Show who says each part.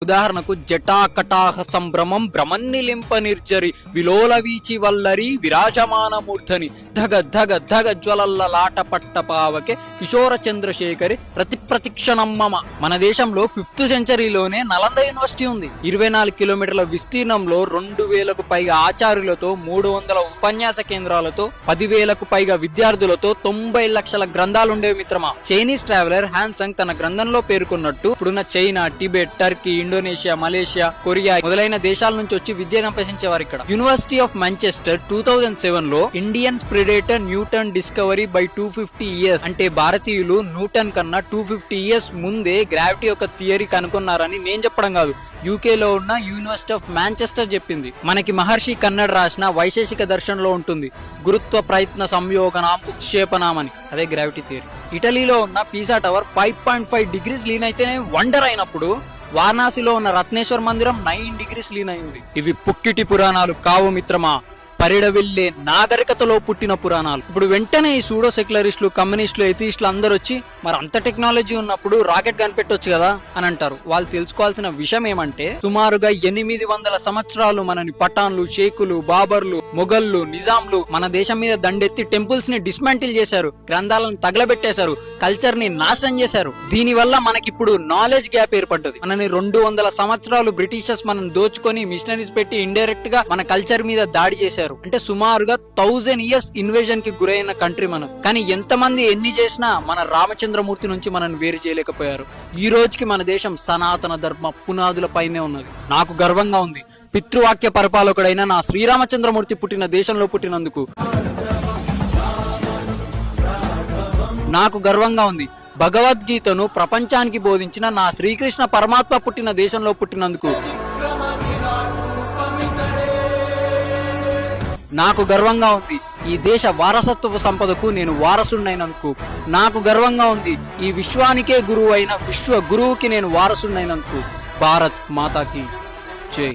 Speaker 1: ఉదాహరణకు జటాకటాహ సంభ్రమం భ్రమన్నిలింప నిర్జరి విలోల వీచి వల్లరి విరాజమానమూర్ధని ధగ ధగ ధగ జ్వలల్ల లాట పట్ట పావకే కిశోర చంద్రశేఖరి ప్రతిక్షణమ్మమ. మన దేశంలో 5th సెంచరీలోనే నలంద యూనివర్సిటీ ఉంది. 24 కిలోమీటర్ల విస్తీర్ణంలో 2000కు పైగా ఆచార్యులతో 300 ఉపన్యాస కేంద్రాలతో 10,000కు పైగా విద్యార్థులతో 90 లక్షల గ్రంథాలుండేవి మిత్రమా. చైనీస్ ట్రావెలర్ హ్యాన్సంగ్ తన గ్రంథంలో పేర్కొన్నట్టు ఇప్పుడున్న China, Tibet, Turkey, Indonesia, Malaysia, Korea మొదలైన దేశాల నుంచి వచ్చి విద్యను అభ్యసించేవారు ఇక్కడ. యూనివర్సిటీ ఆఫ్ మాంచెస్టర్ 2007 లో Indian predator Newton discovery by 250 years అంటే భారతీయులు న్యూటన్ కన్నా 250 years ముందే గ్రావిటీ యొక్క థియరీ కనుగొన్నారని నేను చెప్పడం కాదు, యూకేలో ఉన్న యూనివర్సిటీ ఆఫ్ మాంచెస్టర్ చెప్పింది. మనకి మహర్షి కన్నడ్ రాసిన వైశేషిక దర్శనంలో ఉంటుంది గురుత్వ ప్రయత్న సంయోగనాం ఉక్షేపణం అని, అదే గ్రావిటీ థియరీ. ఇటలీలో ఉన్న పీసా టవర్ 5.5 degrees లీన్ అయితేనే వండర్ అయినప్పుడు వారణాసిలో ఉన్న రత్నేశ్వర మందిరం 9 degrees లీన్ అయింది. ఇవి పుక్కిటి పురాణాలు కావు మిత్రమా, పరిడవిల్లే నాగరికతలో పుట్టిన పురాణాలు. ఇప్పుడు వెంటనే ఈ సూడో సెక్యులరిస్టులు, కమ్యూనిస్టులు, ఎథిస్టులు అందరూ వచ్చి మరి అంత టెక్నాలజీ ఉన్నప్పుడు రాకెట్ కనిపెట్టొచ్చు కదా అని అంటారు. వాళ్ళు తెలుసుకోవాల్సిన విషయం ఏమంటే సుమారుగా 800 సంవత్సరాలు మనని పఠాన్లు, షేకులు, బాబర్లు, మొఘళ్ళు, నిజాంలు మన దేశం మీద దండెత్తి టెంపుల్స్ ని డిస్మాంటిల్ చేశారు, గ్రంథాలను తగలబెట్టేశారు, కల్చర్ ని నాశనం చేశారు. దీని వల్ల మనకిప్పుడు నాలెడ్జ్ గ్యాప్ ఏర్పడ్డది. మనని 200 సంవత్సరాలు బ్రిటిషర్స్ మనం దోచుకొని మిషనరీస్ పెట్టి ఇండైరెక్ట్ గా మన కల్చర్ మీద దాడి చేశారు. అంటే సుమారుగా 1000 years ఇన్వేజన్ కి గురైన కంట్రీ మనం. కానీ ఎంతమంది ఎన్ని చేసినా మన రామచంద్రమూర్తి నుంచి మనల్ని వేరు చేయలేకపోయారు. ఈ రోజుకి మన దేశం సనాతన ధర్మ పునాదుల పైనే ఉన్నది. నాకు గర్వంగా ఉంది పితృవాక్య పరిపాలకుడైన నా శ్రీరామచంద్రమూర్తి పుట్టిన దేశంలో పుట్టినందుకు. నాకు గర్వంగా ఉంది భగవద్గీతను ప్రపంచానికి బోధించిన నా శ్రీకృష్ణ పరమాత్మ పుట్టిన దేశంలో పుట్టినందుకు. నాకు గర్వంగా ఉంది ఈ దేశ వారసత్వ సంపదకు నేను వారసుడినైనందుకు. నాకు గర్వంగా ఉంది ఈ విశ్వానికే గురువు అయిన విశ్వ గురువుకి నేను వారసుడినైనందుకు. భారత్ మాతాకి జై.